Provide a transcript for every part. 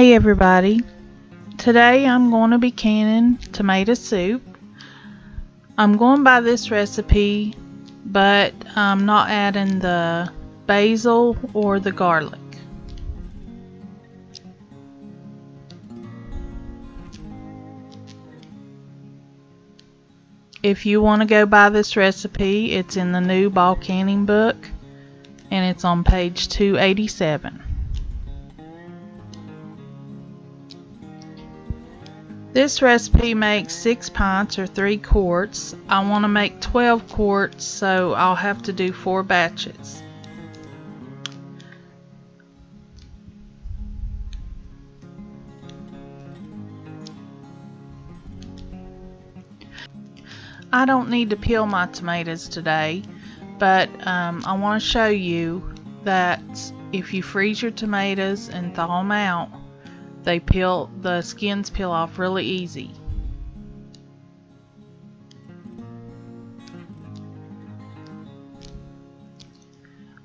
Hey everybody, today I'm going to be canning tomato soup. I'm going by this recipe, but I'm not adding the basil or the garlic. If you want to go by this recipe, it's in the new ball canning book and it's on page 287. This recipe makes 6 pints or 3 quarts. I want to make 12 quarts, so I'll have to do 4 batches. I don't need to peel my tomatoes today, but I want to show you that if you freeze your tomatoes and thaw them out, the skins peel off really easy.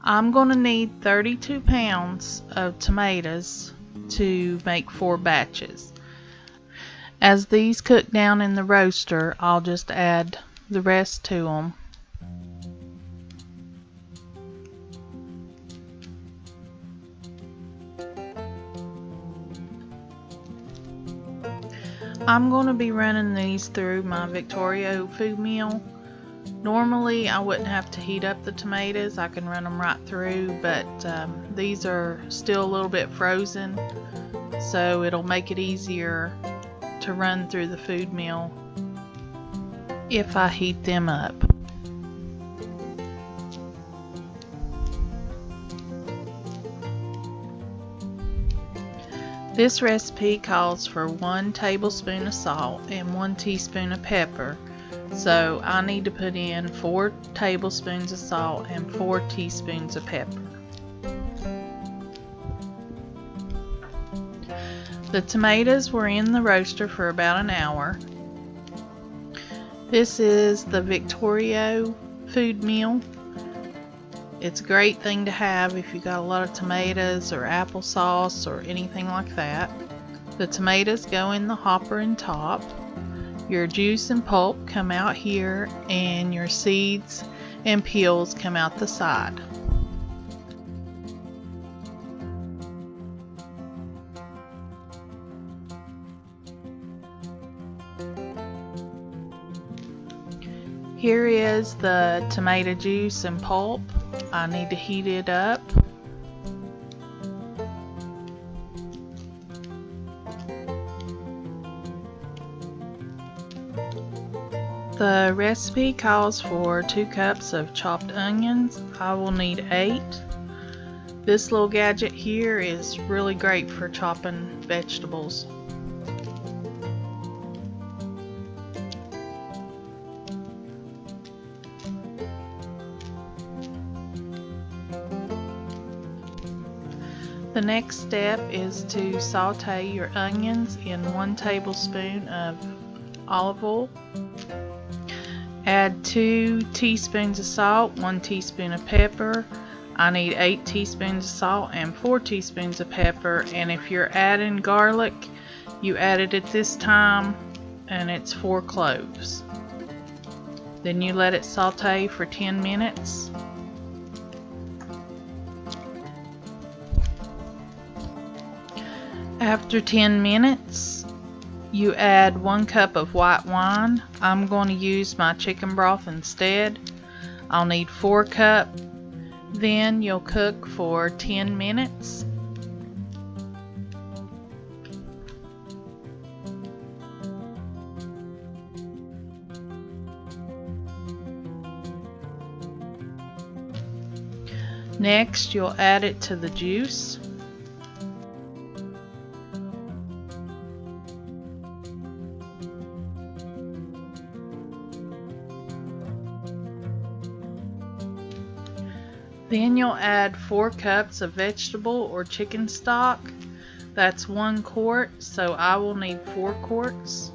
I'm going to need 32 pounds of tomatoes to make 4 batches. As these cook down in the roaster, I'll just add the rest to them. I'm going to be running these through my Victoria food mill. Normally I wouldn't have to heat up the tomatoes, I can run them right through, but these are still a little bit frozen, so it'll make it easier to run through the food mill if I heat them up. This recipe calls for 1 tablespoon of salt and 1 teaspoon of pepper, so I need to put in 4 tablespoons of salt and 4 teaspoons of pepper. The tomatoes were in the roaster for about an hour. This is the Victoria food mill. It's a great thing to have if you got a lot of tomatoes or applesauce or anything like that. The tomatoes go in the hopper and top. Your juice and pulp come out here, and your seeds and peels come out the side. Here is the tomato juice and pulp. I need to heat it up. The recipe calls for 2 cups of chopped onions. I will need 8. This little gadget here is really great for chopping vegetables. The next step is to saute your onions in 1 tablespoon of olive oil. Add 2 teaspoons of salt, 1 teaspoon of pepper. I need 8 teaspoons of salt and 4 teaspoons of pepper, and if you're adding garlic, you add it at this time, and it's 4 cloves. Then you let it saute for 10 minutes. After 10 minutes, you add 1 cup of white wine. I'm going to use my chicken broth instead. I'll need 4 cups. Then you'll cook for 10 minutes. Next, you'll add it to the juice. Then you'll add 4 cups of vegetable or chicken stock. That's 1 quart, so I will need 4 quarts.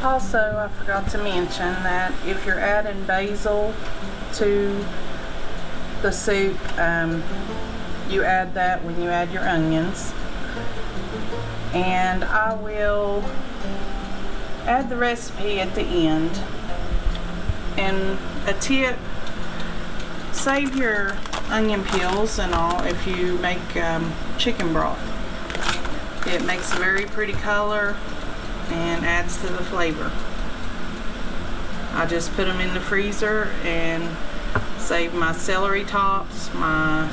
Also, I forgot to mention that if you're adding basil to the soup, you add that when you add your onions. And I will add the recipe at the end. And a tip, save your onion peels and all if you make chicken broth. It makes a very pretty color and adds to the flavor. I just put them in the freezer and save my celery tops, my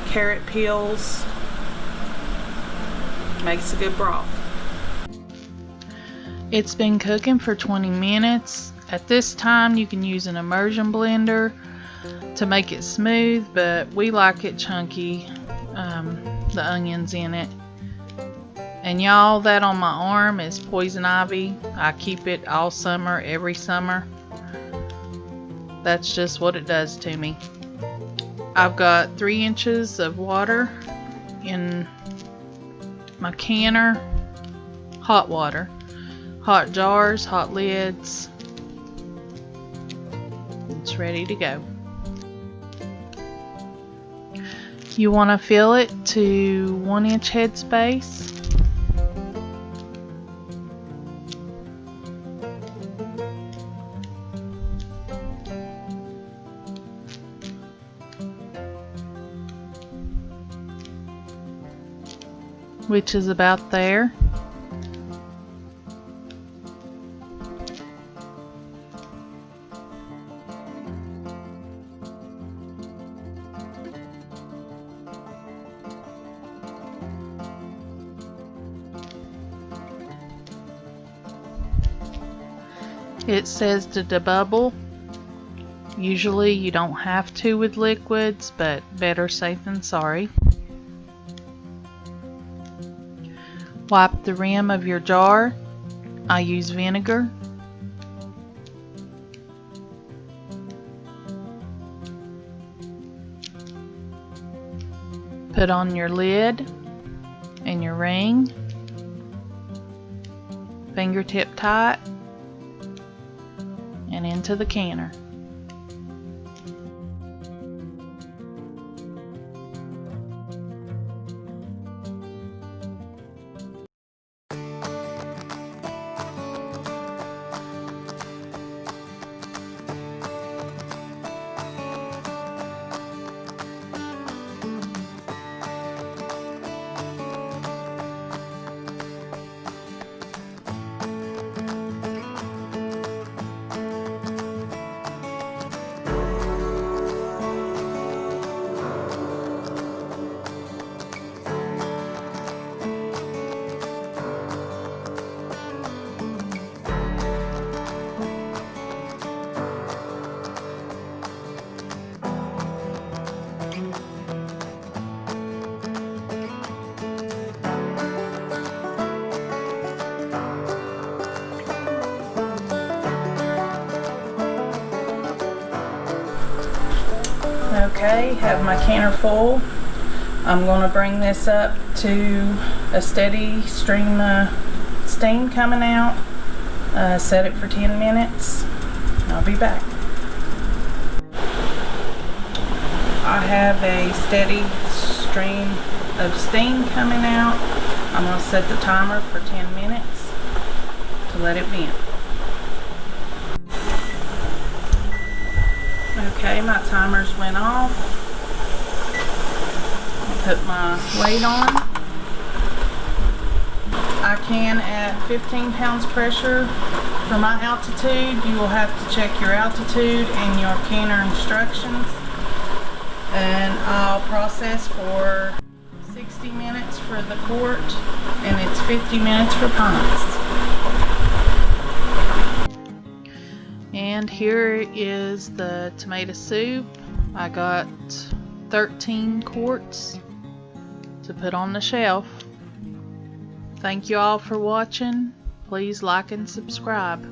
carrot peels. Makes a good broth. It's been cooking for 20 minutes. At this time you can use an immersion blender to make it smooth, but we like it chunky, the onions in it. And y'all, that on my arm is poison ivy. I keep it all summer, every summer. That's just what it does to me. I've got 3 inches of water in my canner, hot water, hot jars, hot lids. It's ready to go. You want to fill it to 1 inch headspace. Which is about there. It says to debubble. Usually you don't have to with liquids, but better safe than sorry. Wipe the rim of your jar. I use vinegar. Put on your lid and your ring. Fingertip tight and into the canner. Okay, have my canner full. I'm going to bring this up to a steady stream of steam coming out. Set it for 10 minutes. I'll be back. I have a steady stream of steam coming out. I'm going to set the timer for 10 minutes to let it vent. Okay, my timers went off. I'll put my weight on. I can at 15 pounds pressure. For my altitude, you will have to check your altitude and your canner instructions. And I'll process for 60 minutes for the quart, and it's 50 minutes for pints. And here is the tomato soup. I got 13 quarts to put on the shelf. Thank you all for watching. Please like and subscribe.